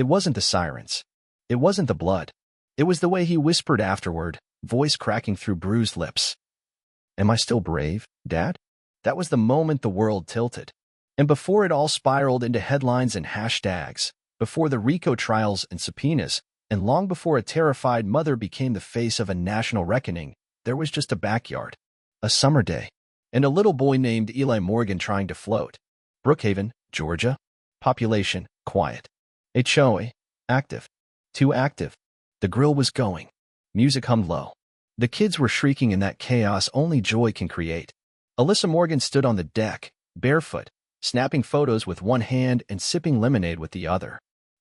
It wasn't the sirens. It wasn't the blood. It was the way he whispered afterward, voice cracking through bruised lips. "Am I still brave, Dad?" That was the moment the world tilted. And before it all spiraled into headlines and hashtags, before the RICO trials and subpoenas, and long before a terrified mother became the face of a national reckoning, there was just a backyard, a summer day, and a little boy named Eli Morgan trying to float. Brookhaven, Georgia. Population, quiet. HOA, active. Too active. The grill was going. Music hummed low. The kids were shrieking in that chaos only joy can create. Alyssa Morgan stood on the deck, barefoot, snapping photos with one hand and sipping lemonade with the other.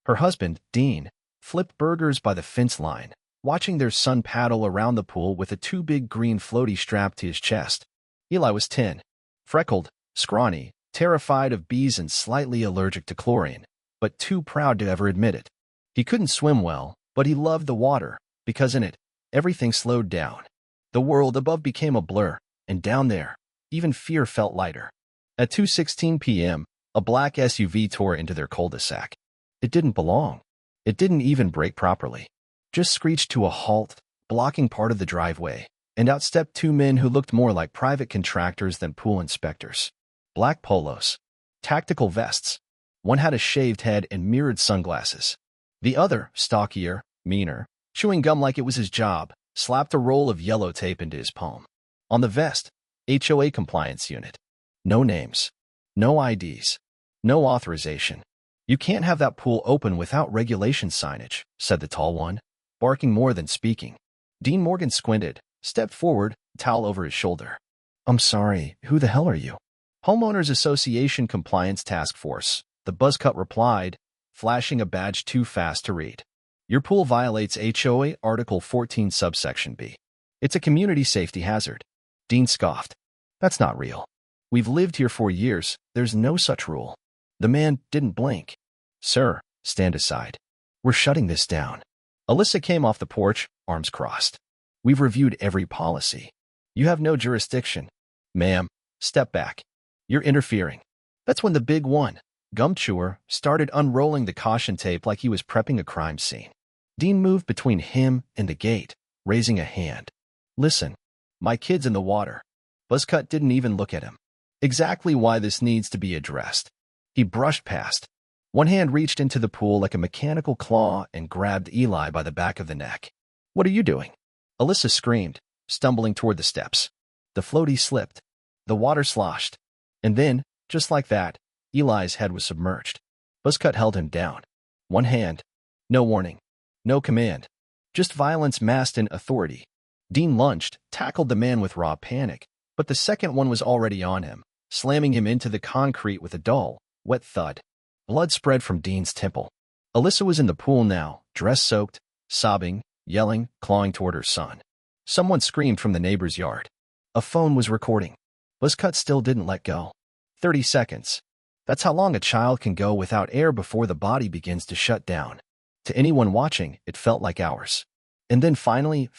Her husband, Dean, flipped burgers by the fence line, watching their son paddle around the pool with a too big green floaty strapped to his chest. Eli was 10, freckled, scrawny, terrified of bees and slightly allergic to chlorine, but too proud to ever admit it. He couldn't swim well, but he loved the water, because in it, everything slowed down. The world above became a blur, and down there, even fear felt lighter. At 2:16 p.m., a black SUV tore into their cul-de-sac. It didn't belong. It didn't even brake properly. Just screeched to a halt, blocking part of the driveway, and out stepped two men who looked more like private contractors than pool inspectors. Black polos. Tactical vests. One had a shaved head and mirrored sunglasses. The other, stockier, meaner, chewing gum like it was his job, slapped a roll of yellow tape into his palm. On the vest, HOA compliance unit. No names. No IDs. No authorization. "You can't have that pool open without regulation signage," said the tall one, barking more than speaking. Dean Morgan squinted, stepped forward, towel over his shoulder. "I'm sorry, who the hell are you?" "Homeowners Association Compliance Task Force," the buzzcut replied, flashing a badge too fast to read. "Your pool violates HOA Article 14 subsection B. It's a community safety hazard." Dean scoffed. "That's not real. We've lived here for years. There's no such rule." The man didn't blink. "Sir, stand aside. We're shutting this down." Alyssa came off the porch, arms crossed. "We've reviewed every policy. You have no jurisdiction." "Ma'am, step back. You're interfering." That's when the big one, gum chewer, started unrolling the caution tape like he was prepping a crime scene. Dean moved between him and the gate, raising a hand. "Listen, my kid's in the water." Buzzcut didn't even look at him. Exactly why this needs to be addressed. He brushed past. One hand reached into the pool like a mechanical claw and grabbed Eli by the back of the neck. "What are you doing?" Alyssa screamed, stumbling toward the steps. The floaty slipped. The water sloshed. And then, just like that, Eli's head was submerged. Buzzcut held him down. One hand. No warning. No command. Just violence masked in authority. Dean lunged, tackled the man with raw panic, but the second one was already on him, slamming him into the concrete with a dull, wet thud. Blood spread from Dean's temple. Alyssa was in the pool now, dress-soaked, sobbing, yelling, clawing toward her son. Someone screamed from the neighbor's yard. A phone was recording. Buzzcut still didn't let go. 30 seconds. That's how long a child can go without air before the body begins to shut down. To anyone watching, it felt like hours. And then finally,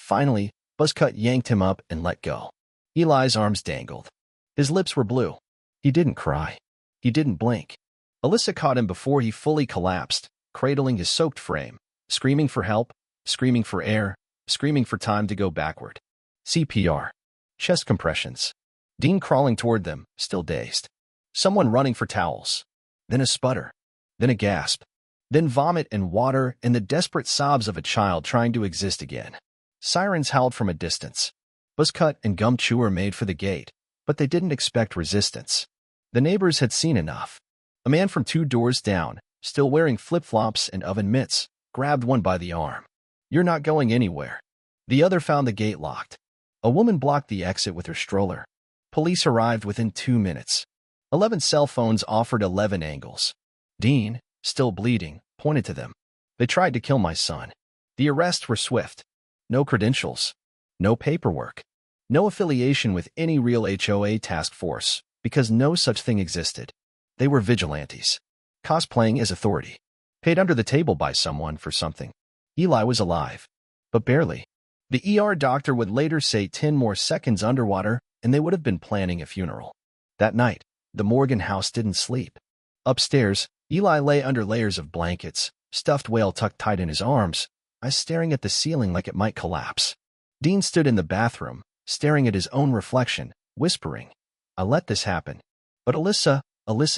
Buzzcut yanked him up and let go. Eli's arms dangled. His lips were blue. He didn't cry. He didn't blink. Alyssa caught him before he fully collapsed, cradling his soaked frame, screaming for help, screaming for air, screaming for time to go backward. CPR. Chest compressions. Dean crawling toward them, still dazed. Someone running for towels. Then a sputter. Then a gasp. Then vomit and water and the desperate sobs of a child trying to exist again. Sirens howled from a distance. Buzzcut and Gum Chewer made for the gate, but they didn't expect resistance. The neighbors had seen enough. A man from 2 doors down, still wearing flip-flops and oven mitts, grabbed one by the arm. "You're not going anywhere." The other found the gate locked. A woman blocked the exit with her stroller. Police arrived within 2 minutes. 11 cell phones offered 11 angles. Dean, still bleeding, pointed to them. "They tried to kill my son." The arrests were swift. No credentials. No paperwork. No affiliation with any real HOA task force, because no such thing existed. They were vigilantes, cosplaying as authority, paid under the table by someone for something. Eli was alive, but barely. The ER doctor would later say 10 more seconds underwater, and they would have been planning a funeral. That night, the Morgan house didn't sleep. Upstairs, Eli lay under layers of blankets, stuffed whale tucked tight in his arms, eyes staring at the ceiling like it might collapse. Dean stood in the bathroom, staring at his own reflection, whispering, "I let this happen." But Alyssa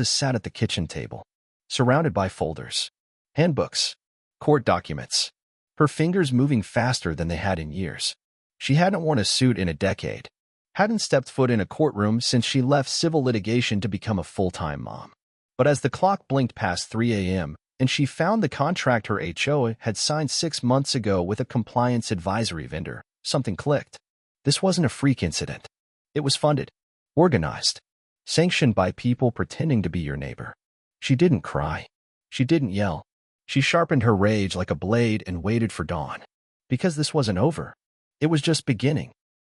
sat at the kitchen table, surrounded by folders, handbooks, court documents, her fingers moving faster than they had in years. She hadn't worn a suit in a decade, hadn't stepped foot in a courtroom since she left civil litigation to become a full-time mom. But as the clock blinked past 3 a.m., and she found the contract her HOA had signed 6 months ago with a compliance advisory vendor, something clicked. This wasn't a freak incident. It was funded, organized, sanctioned by people pretending to be your neighbor. She didn't cry. She didn't yell. She sharpened her rage like a blade and waited for dawn. Because this wasn't over. It was just beginning.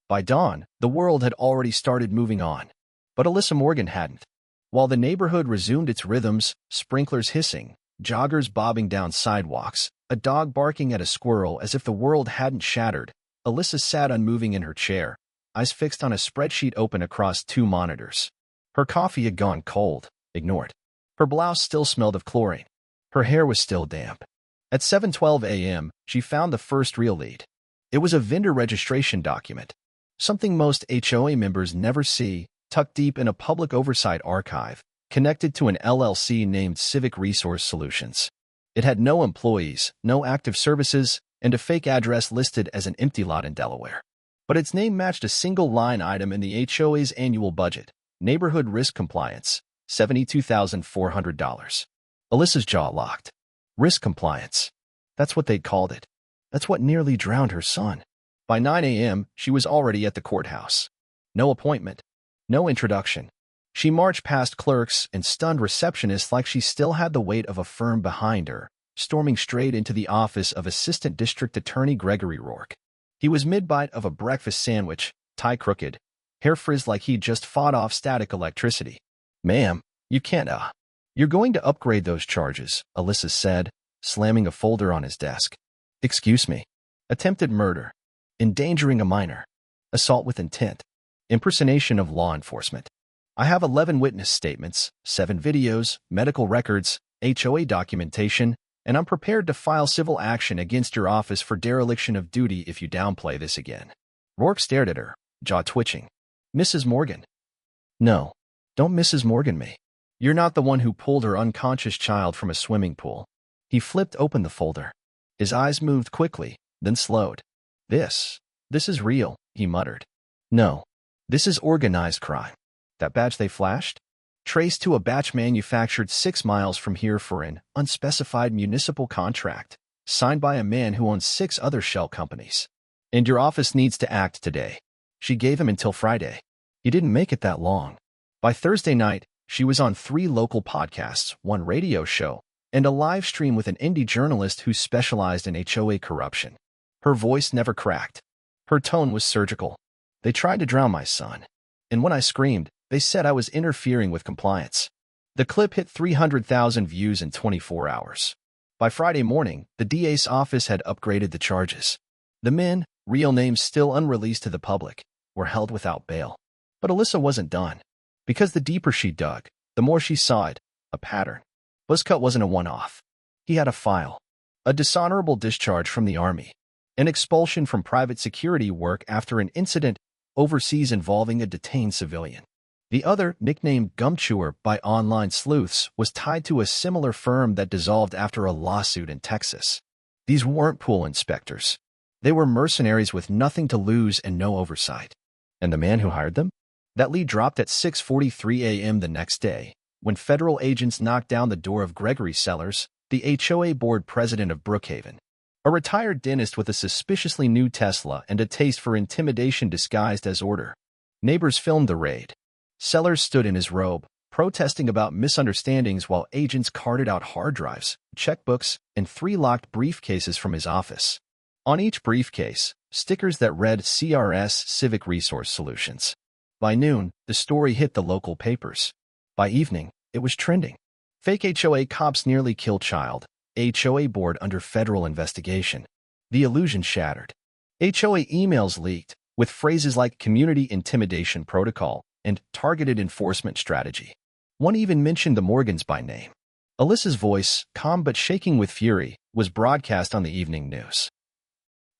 By dawn, the world had already started moving on. But Alyssa Morgan hadn't. While the neighborhood resumed its rhythms, sprinklers hissing, joggers bobbing down sidewalks, a dog barking at a squirrel as if the world hadn't shattered, Alyssa sat unmoving in her chair, eyes fixed on a spreadsheet open across 2 monitors. Her coffee had gone cold, ignored. Her blouse still smelled of chlorine. Her hair was still damp. At 7:12 a.m., she found the first real lead. It was a vendor registration document, something most HOA members never see, tucked deep in a public oversight archive, connected to an LLC named Civic Resource Solutions. It had no employees, no active services, and a fake address listed as an empty lot in Delaware. But its name matched a single line item in the HOA's annual budget: neighborhood risk compliance, $72,400. Alyssa's jaw locked. Risk compliance. That's what they'd called it. That's what nearly drowned her son. By 9 a.m., she was already at the courthouse. No appointment. No introduction. She marched past clerks and stunned receptionists like she still had the weight of a firm behind her, storming straight into the office of Assistant District Attorney Gregory Rourke. He was mid-bite of a breakfast sandwich, tie crooked, hair frizzed like he'd just fought off static electricity. "Ma'am, you can't, You're going to upgrade those charges," Alyssa said, slamming a folder on his desk. "Excuse me. Attempted murder. Endangering a minor. Assault with intent. Impersonation of law enforcement. I have 11 witness statements, 7 videos, medical records, HOA documentation, and I'm prepared to file civil action against your office for dereliction of duty if you downplay this again." Rourke stared at her, jaw twitching. "Mrs. Morgan." "No, don't Mrs. Morgan me. You're not the one who pulled her unconscious child from a swimming pool." He flipped open the folder. His eyes moved quickly, then slowed. This is real," he muttered. "No, this is organized crime. That badge they flashed? Traced to a batch manufactured 6 miles from here for an unspecified municipal contract, signed by a man who owns 6 other shell companies. And your office needs to act today." She gave him until Friday. He didn't make it that long. By Thursday night, she was on 3 local podcasts, 1 radio show, and a live stream with an indie journalist who specialized in HOA corruption. Her voice never cracked. Her tone was surgical. "They tried to drown my son. And when I screamed, they said I was interfering with compliance." The clip hit 300,000 views in 24 hours. By Friday morning, the DA's office had upgraded the charges. The men, real names still unreleased to the public, were held without bail. But Alyssa wasn't done. Because the deeper she dug, the more she saw it, a pattern. Buzzcut wasn't a one-off. He had a file. A dishonorable discharge from the Army. An expulsion from private security work after an incident overseas involving a detained civilian. The other, nicknamed Gumchewer by online sleuths, was tied to a similar firm that dissolved after a lawsuit in Texas. These weren't pool inspectors. They were mercenaries with nothing to lose and no oversight. And the man who hired them? That lead dropped at 6:43 a.m. the next day, when federal agents knocked down the door of Gregory Sellers, the HOA board president of Brookhaven. A retired dentist with a suspiciously new Tesla and a taste for intimidation disguised as order. Neighbors filmed the raid. Sellers stood in his robe, protesting about misunderstandings while agents carted out hard drives, checkbooks, and 3 locked briefcases from his office. On each briefcase, stickers that read CRS Civic Resource Solutions. By noon, the story hit the local papers. By evening, it was trending. Fake HOA cops nearly kill child. HOA board under federal investigation. The illusion shattered. HOA emails leaked, with phrases like community intimidation protocol and targeted enforcement strategy. One even mentioned the Morgans by name. Alyssa's voice, calm but shaking with fury, was broadcast on the evening news.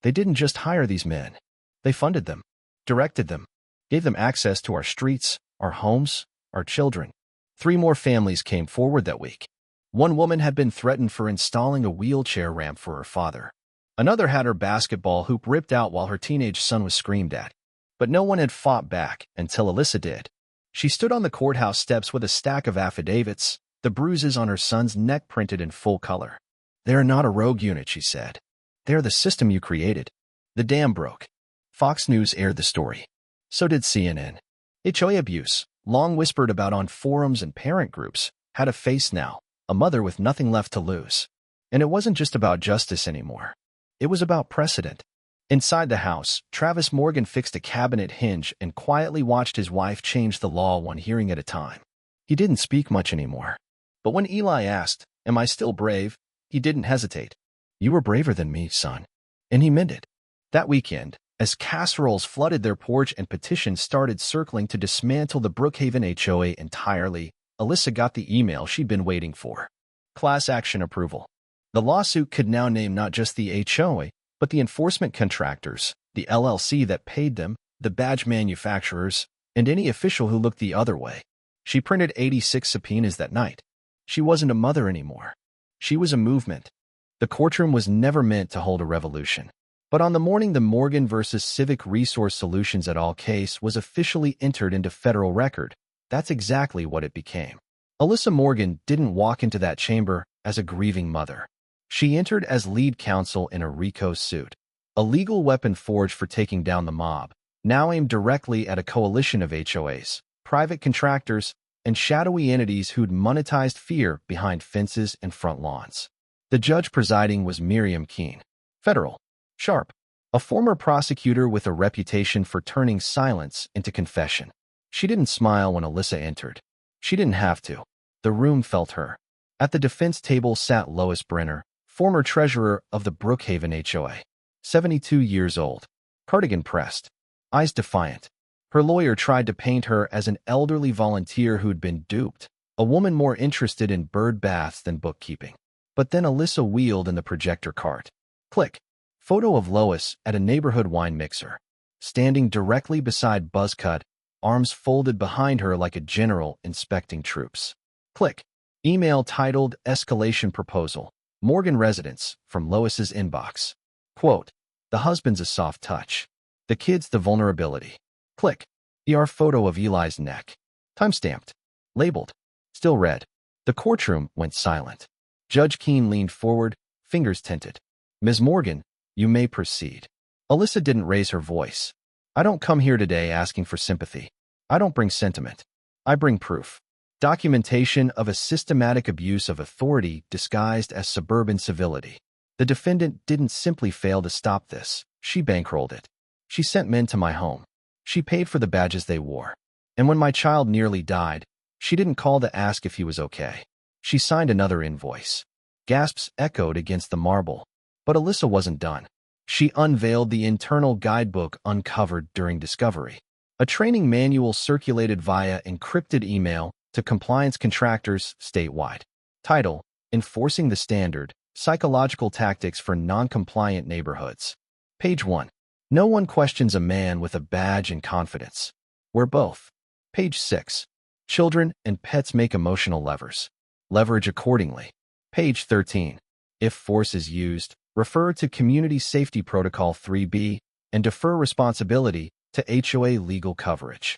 They didn't just hire these men. They funded them, directed them, gave them access to our streets, our homes, our children. 3 more families came forward that week. One woman had been threatened for installing a wheelchair ramp for her father. Another had her basketball hoop ripped out while her teenage son was screamed at. But no one had fought back until Alyssa did. She stood on the courthouse steps with a stack of affidavits, the bruises on her son's neck printed in full color. "They are not a rogue unit," she said. "They are the system you created. The dam broke." Fox News aired the story. So did CNN. HOA abuse, long whispered about on forums and parent groups, had a face now, a mother with nothing left to lose. And it wasn't just about justice anymore. It was about precedent. Inside the house, Travis Morgan fixed a cabinet hinge and quietly watched his wife change the law one hearing at a time. He didn't speak much anymore. But when Eli asked, "Am I still brave?" he didn't hesitate. "You were braver than me, son." And he meant it. That weekend, as casseroles flooded their porch and petitions started circling to dismantle the Brookhaven HOA entirely, Alyssa got the email she'd been waiting for. Class action approval. The lawsuit could now name not just the HOA, but the enforcement contractors, the LLC that paid them, the badge manufacturers, and any official who looked the other way. She printed 86 subpoenas that night. She wasn't a mother anymore. She was a movement. The courtroom was never meant to hold a revolution. But on the morning the Morgan versus Civic Resource Solutions et al. Case was officially entered into federal record, that's exactly what it became. Alyssa Morgan didn't walk into that chamber as a grieving mother. She entered as lead counsel in a RICO suit, a legal weapon forged for taking down the mob, now aimed directly at a coalition of HOAs, private contractors, and shadowy entities who'd monetized fear behind fences and front lawns. The judge presiding was Miriam Keene, federal, sharp, a former prosecutor with a reputation for turning silence into confession. She didn't smile when Alyssa entered. She didn't have to. The room felt her. At the defense table sat Lois Brenner, former treasurer of the Brookhaven HOA, 72 years old, cardigan pressed, eyes defiant. Her lawyer tried to paint her as an elderly volunteer who'd been duped, a woman more interested in bird baths than bookkeeping. But then Alyssa wheeled in the projector cart. Click. Photo of Lois at a neighborhood wine mixer, standing directly beside Buzzcut, arms folded behind her like a general inspecting troops. Click. Email titled Escalation Proposal, Morgan Residence, from Lois's inbox. Quote, "The husband's a soft touch. The kid's the vulnerability." Click. ER photo of Eli's neck. Timestamped. Labeled. Still read. The courtroom went silent. Judge Keene leaned forward, fingers tinted. "Ms. Morgan, you may proceed." Alyssa didn't raise her voice. "I don't come here today asking for sympathy. I don't bring sentiment. I bring proof. Documentation of a systematic abuse of authority disguised as suburban civility. The defendant didn't simply fail to stop this. She bankrolled it. She sent men to my home. She paid for the badges they wore. And when my child nearly died, she didn't call to ask if he was okay. She signed another invoice." Gasps echoed against the marble. But Alyssa wasn't done. She unveiled the internal guidebook uncovered during discovery. A training manual circulated via encrypted email to compliance contractors statewide. Title: Enforcing the Standard, Psychological Tactics for Non-Compliant Neighborhoods. Page 1. No one questions a man with a badge and confidence. We're both. Page 6. Children and pets make emotional levers. Leverage accordingly. Page 13. If force is used, refer to Community Safety Protocol 3B and defer responsibility to HOA legal coverage.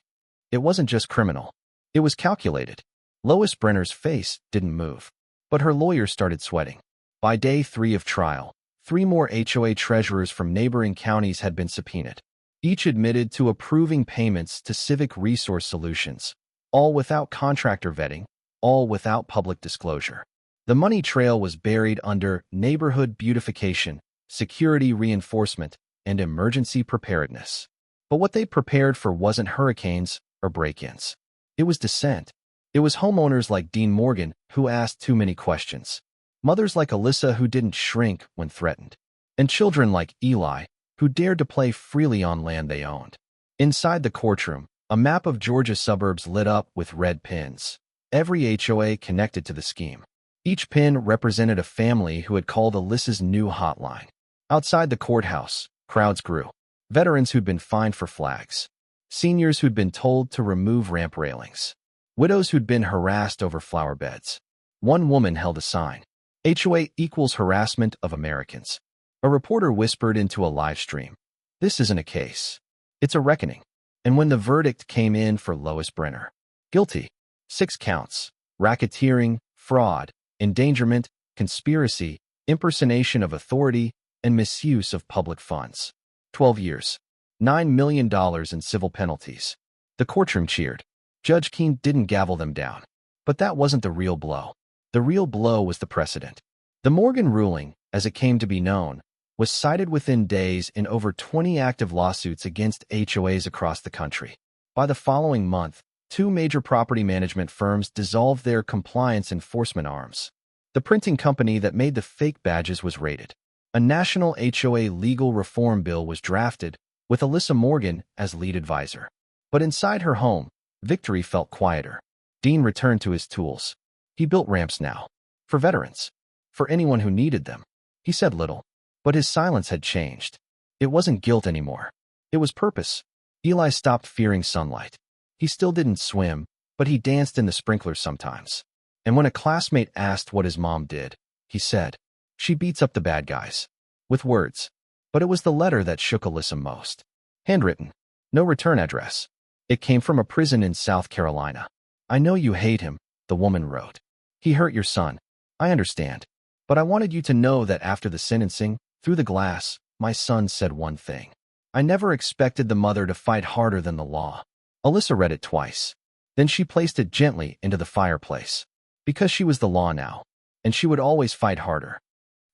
It wasn't just criminal. It was calculated. Lois Brenner's face didn't move, but her lawyer started sweating. By day 3 of trial, 3 more HOA treasurers from neighboring counties had been subpoenaed. Each admitted to approving payments to Civic Resource Solutions, all without contractor vetting, all without public disclosure. The money trail was buried under neighborhood beautification, security reinforcement, and emergency preparedness. But what they prepared for wasn't hurricanes or break-ins. It was dissent. It was homeowners like Dean Morgan who asked too many questions, mothers like Alyssa who didn't shrink when threatened, and children like Eli who dared to play freely on land they owned. Inside the courtroom, a map of Georgia suburbs lit up with red pins, every HOA connected to the scheme. Each pin represented a family who had called Alyssa's new hotline. Outside the courthouse, crowds grew. Veterans who'd been fined for flags. Seniors who'd been told to remove ramp railings. Widows who'd been harassed over flower beds. One woman held a sign. HOA equals harassment of Americans. A reporter whispered into a live stream. This isn't a case. It's a reckoning. And when the verdict came in for Lois Brenner, guilty. 6 counts. Racketeering, fraud, endangerment, conspiracy, impersonation of authority, and misuse of public funds. 12 years. $9 million in civil penalties. The courtroom cheered. Judge Keene didn't gavel them down. But that wasn't the real blow. The real blow was the precedent. The Morgan ruling, as it came to be known, was cited within days in over 20 active lawsuits against HOAs across the country. By the following month, 2 major property management firms dissolved their compliance enforcement arms. The printing company that made the fake badges was raided. A national HOA legal reform bill was drafted, with Alyssa Morgan as lead advisor. But inside her home, victory felt quieter. Dean returned to his tools. He built ramps now. For veterans. For anyone who needed them. He said little. But his silence had changed. It wasn't guilt anymore. It was purpose. Eli stopped fearing sunlight. He still didn't swim, but he danced in the sprinklers sometimes. And when a classmate asked what his mom did, he said, "She beats up the bad guys." With words. But it was the letter that shook Alyssa most. Handwritten. No return address. It came from a prison in South Carolina. "I know you hate him," the woman wrote. "He hurt your son. I understand. But I wanted you to know that after the sentencing, through the glass, my son said one thing. I never expected the mother to fight harder than the law." Alyssa read it twice. Then she placed it gently into the fireplace. Because she was the law now. And she would always fight harder.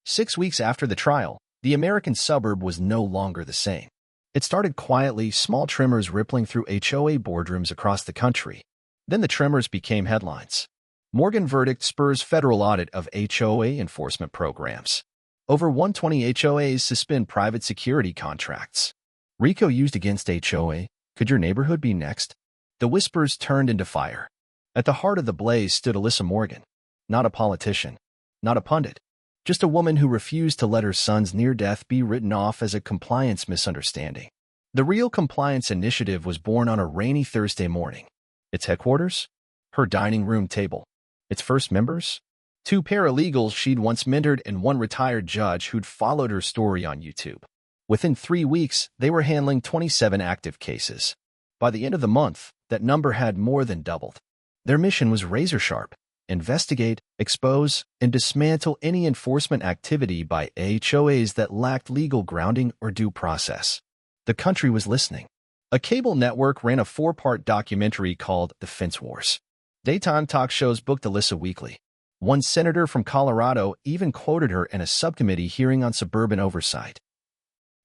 6 weeks after the trial, the American suburb was no longer the same. It started quietly, small tremors rippling through HOA boardrooms across the country. Then the tremors became headlines. Morgan verdict spurs federal audit of HOA enforcement programs. Over 120 HOAs suspend private security contracts. RICO used against HOA. Could your neighborhood be next? The whispers turned into fire. At the heart of the blaze stood Alyssa Morgan. Not a politician. Not a pundit. Just a woman who refused to let her son's near death be written off as a compliance misunderstanding. The Real Compliance Initiative was born on a rainy Thursday morning. Its headquarters? Her dining room table. Its first members? 2 paralegals she'd once mentored and 1 retired judge who'd followed her story on YouTube. Within 3 weeks, they were handling 27 active cases. By the end of the month, that number had more than doubled. Their mission was razor-sharp. Investigate, expose, and dismantle any enforcement activity by HOAs that lacked legal grounding or due process. The country was listening. A cable network ran a 4-part documentary called The Fence Wars. Daytime talk shows booked Alyssa weekly. One senator from Colorado even quoted her in a subcommittee hearing on suburban oversight.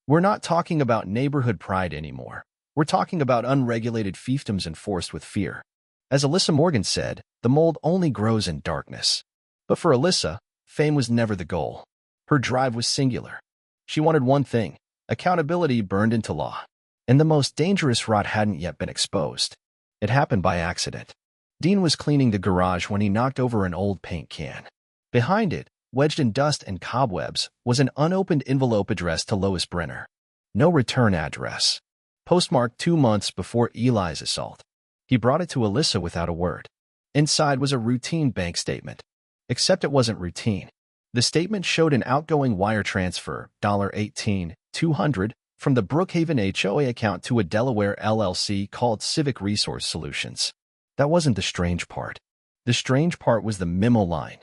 "We're not talking about neighborhood pride anymore. We're talking about unregulated fiefdoms enforced with fear." As Alyssa Morgan said, the mold only grows in darkness. But for Alyssa, fame was never the goal. Her drive was singular. She wanted one thing, accountability burned into law. And the most dangerous rot hadn't yet been exposed. It happened by accident. Dean was cleaning the garage when he knocked over an old paint can. Behind it, wedged in dust and cobwebs, was an unopened envelope addressed to Lois Brenner. No return address. Postmarked 2 months before Eli's assault. He brought it to Alyssa without a word. Inside was a routine bank statement. Except it wasn't routine. The statement showed an outgoing wire transfer, $18,200, from the Brookhaven HOA account to a Delaware LLC called Civic Resource Solutions. That wasn't the strange part. The strange part was the memo line.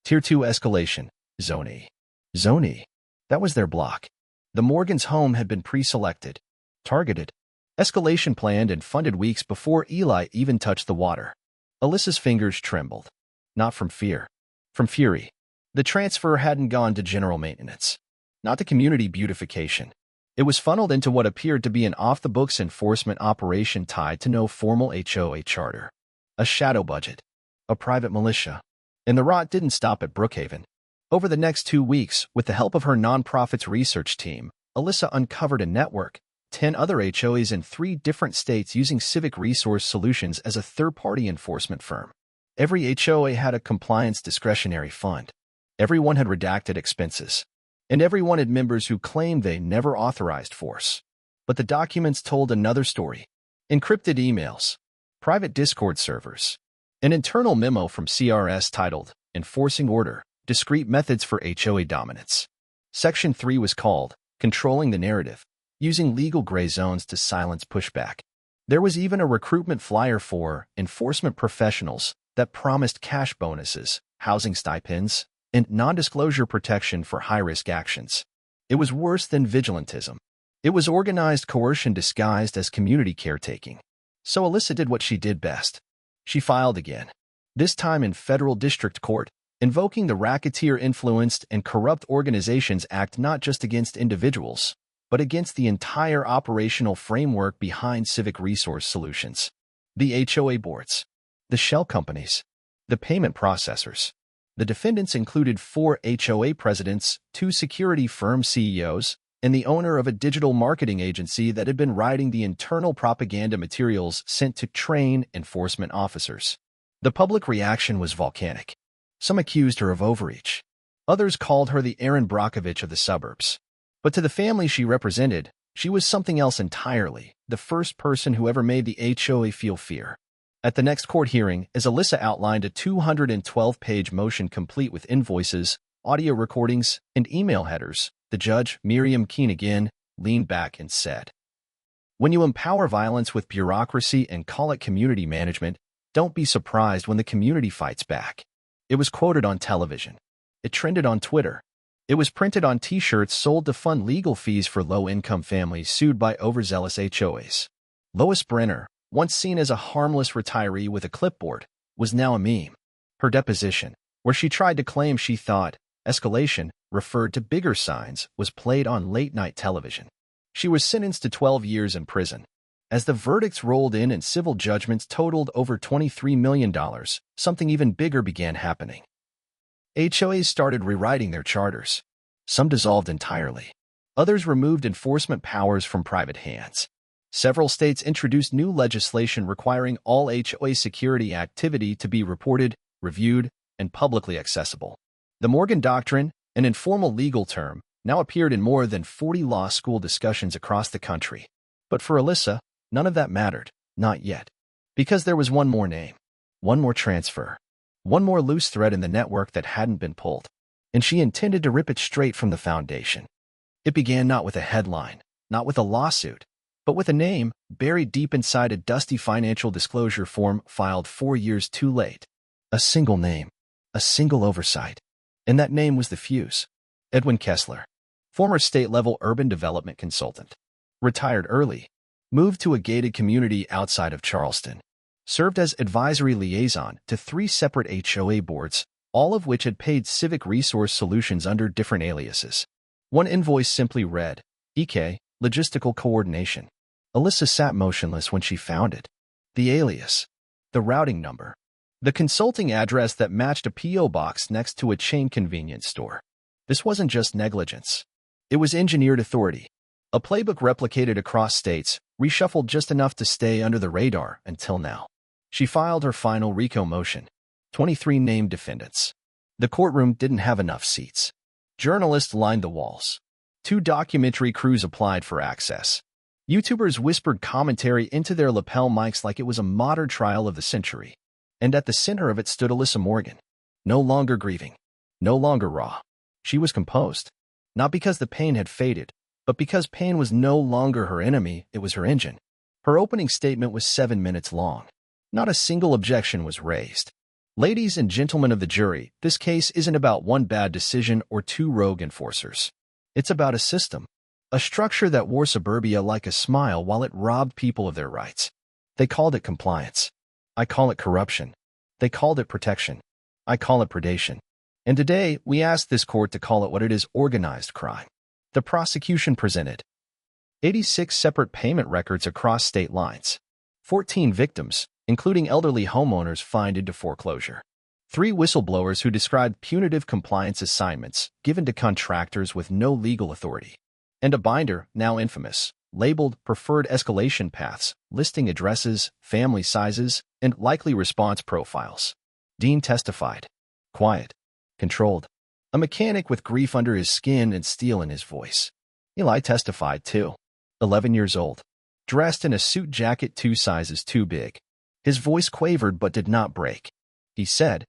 Tier 2 escalation, Zone E. Zone E. That was their block. The Morgans' home had been pre-selected, targeted, escalation planned and funded weeks before Eli even touched the water. Alyssa's fingers trembled. Not from fear. From fury. The transfer hadn't gone to general maintenance. Not to community beautification. It was funneled into what appeared to be an off-the-books enforcement operation tied to no formal HOA charter. A shadow budget. A private militia. And the rot didn't stop at Brookhaven. Over the next 2 weeks, with the help of her nonprofit's research team, Alyssa uncovered a network, 10 other HOAs in 3 different states using Civic Resource Solutions as a third-party enforcement firm. Every HOA had a compliance discretionary fund. Everyone had redacted expenses. And everyone had members who claimed they never authorized force. But the documents told another story. Encrypted emails, private Discord servers, an internal memo from CRS titled Enforcing Order, Discrete Methods for HOA Dominance. Section 3 was called Controlling the Narrative, using legal gray zones to silence pushback. There was even a recruitment flyer for enforcement professionals that promised cash bonuses, housing stipends, and non-disclosure protection for high-risk actions. It was worse than vigilantism. It was organized coercion disguised as community caretaking. So Alyssa did what she did best. She filed again, this time in federal district court, invoking the Racketeer-Influenced and Corrupt Organizations Act not just against individuals, but against the entire operational framework behind civic resource solutions. The HOA boards, the shell companies, the payment processors. The defendants included 4 HOA presidents, 2 security firm CEOs, and the owner of a digital marketing agency that had been writing the internal propaganda materials sent to train enforcement officers. The public reaction was volcanic. Some accused her of overreach. Others called her the Erin Brockovich of the suburbs. But to the family she represented, she was something else entirely, the first person who ever made the HOA feel fear. At the next court hearing, as Alyssa outlined a 212-page motion complete with invoices, audio recordings, and email headers, the judge, Miriam Keene again, leaned back and said, "When you empower violence with bureaucracy and call it community management, don't be surprised when the community fights back." It was quoted on television. It trended on Twitter. It was printed on T-shirts sold to fund legal fees for low-income families sued by overzealous HOAs. Lois Brenner, once seen as a harmless retiree with a clipboard, was now a meme. Her deposition, where she tried to claim she thought escalation referred to bigger signs, was played on late-night television. She was sentenced to 12 years in prison. As the verdicts rolled in and civil judgments totaled over $23 million, something even bigger began happening. HOAs started rewriting their charters. Some dissolved entirely. Others removed enforcement powers from private hands. Several states introduced new legislation requiring all HOA security activity to be reported, reviewed, and publicly accessible. The Morgan Doctrine, an informal legal term, now appeared in more than 40 law school discussions across the country. But for Alyssa, none of that mattered, not yet. Because there was one more name, one more transfer, one more loose thread in the network that hadn't been pulled. And she intended to rip it straight from the foundation. It began not with a headline, not with a lawsuit, but with a name buried deep inside a dusty financial disclosure form filed 4 years too late. A single name, a single oversight. And that name was the fuse. Edwin Kessler, former state-level urban development consultant. Retired early, moved to a gated community outside of Charleston. Served as advisory liaison to 3 separate HOA boards, all of which had paid civic resource solutions under different aliases. One invoice simply read, EK, Logistical Coordination. Alyssa sat motionless when she found it. The alias, the routing number, the consulting address that matched a P.O. box next to a chain convenience store. This wasn't just negligence. It was engineered authority. A playbook replicated across states, reshuffled just enough to stay under the radar until now. She filed her final RICO motion. 23 named defendants. The courtroom didn't have enough seats. Journalists lined the walls. 2 documentary crews applied for access. YouTubers whispered commentary into their lapel mics like it was a modern trial of the century. And at the center of it stood Alyssa Morgan. No longer grieving. No longer raw. She was composed. Not because the pain had faded, but because pain was no longer her enemy, it was her engine. Her opening statement was 7 minutes long. Not a single objection was raised. Ladies and gentlemen of the jury, this case isn't about one bad decision or 2 rogue enforcers. It's about a system. A structure that wore suburbia like a smile while it robbed people of their rights. They called it compliance. I call it corruption. They called it protection. I call it predation. And today, we ask this court to call it what it is: organized crime. The prosecution presented 86 separate payment records across state lines. 14 victims, including elderly homeowners fined into foreclosure. 3 whistleblowers who described punitive compliance assignments given to contractors with no legal authority. And a binder, now infamous, labeled Preferred Escalation Paths, listing addresses, family sizes, and likely response profiles. Dean testified. Quiet. Controlled. A mechanic with grief under his skin and steel in his voice. Eli testified too. 11 years old. Dressed in a suit jacket 2 sizes too big. His voice quavered but did not break. He said,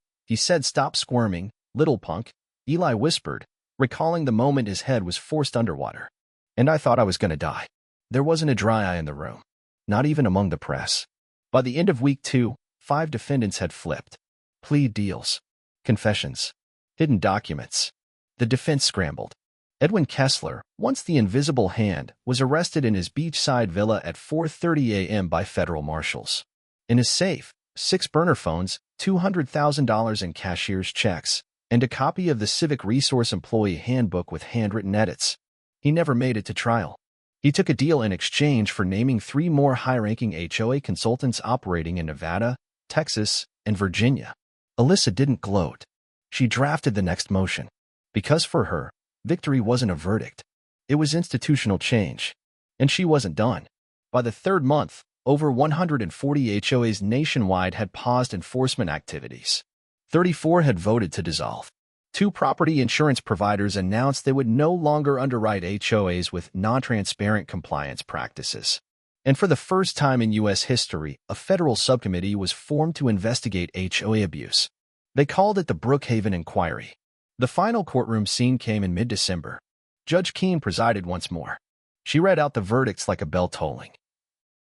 stop squirming, little punk, Eli whispered, recalling the moment his head was forced underwater. And I thought I was going to die. There wasn't a dry eye in the room. Not even among the press. By the end of week 2, 5 defendants had flipped. Plea deals. Confessions. Hidden documents. The defense scrambled. Edwin Kessler, once the invisible hand, was arrested in his beachside villa at 4:30 a.m. by federal marshals. In his safe, 6 burner phones, $200,000 in cashier's checks, and a copy of the Civic Resource Employee Handbook with handwritten edits. He never made it to trial. He took a deal in exchange for naming 3 more high-ranking HOA consultants operating in Nevada, Texas, and Virginia. Alyssa didn't gloat. She drafted the next motion. Because for her, victory wasn't a verdict. It was institutional change. And she wasn't done. By the 3rd month, over 140 HOAs nationwide had paused enforcement activities. 34 had voted to dissolve. 2 property insurance providers announced they would no longer underwrite HOAs with non-transparent compliance practices. And for the first time in U.S. history, a federal subcommittee was formed to investigate HOA abuse. They called it the Brookhaven Inquiry. The final courtroom scene came in mid-December. Judge Keene presided once more. She read out the verdicts like a bell tolling.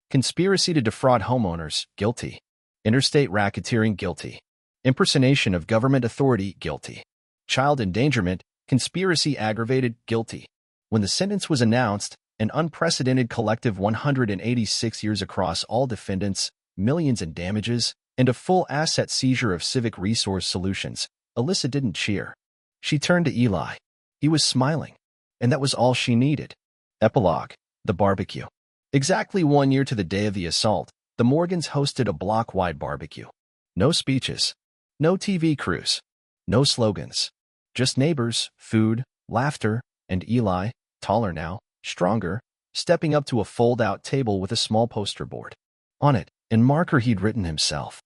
Conspiracy to defraud homeowners, guilty. Interstate racketeering, guilty. Impersonation of government authority, guilty. Child endangerment, conspiracy aggravated, guilty. When the sentence was announced, an unprecedented collective 186 years across all defendants, millions in damages, and a full asset seizure of Civic Resource Solutions, Alyssa didn't cheer. She turned to Eli. He was smiling. And that was all she needed. Epilogue. The barbecue. Exactly 1 year to the day of the assault, the Morgans hosted a block-wide barbecue. No speeches. No TV crews. No slogans. Just neighbors, food, laughter, and Eli, taller now, stronger, stepping up to a fold-out table with a small poster board. On it, in marker he'd written himself.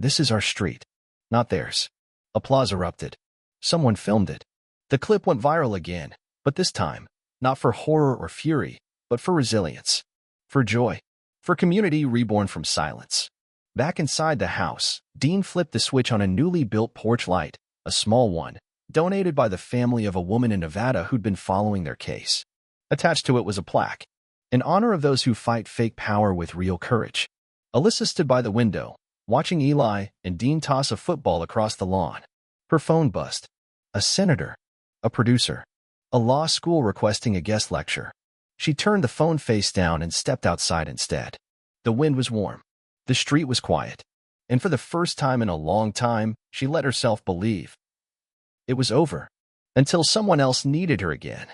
This is our street. Not theirs. Applause erupted. Someone filmed it. The clip went viral again, but this time, not for horror or fury, but for resilience. For joy. For community reborn from silence. Back inside the house, Dean flipped the switch on a newly built porch light, a small one, donated by the family of a woman in Nevada who'd been following their case. Attached to it was a plaque, in honor of those who fight fake power with real courage. Alyssa stood by the window, watching Eli and Dean toss a football across the lawn. Her phone buzzed. A senator. A producer. A law school requesting a guest lecture. She turned the phone face down and stepped outside instead. The wind was warm. The street was quiet. And for the first time in a long time, she let herself believe. It was over. Until someone else needed her again.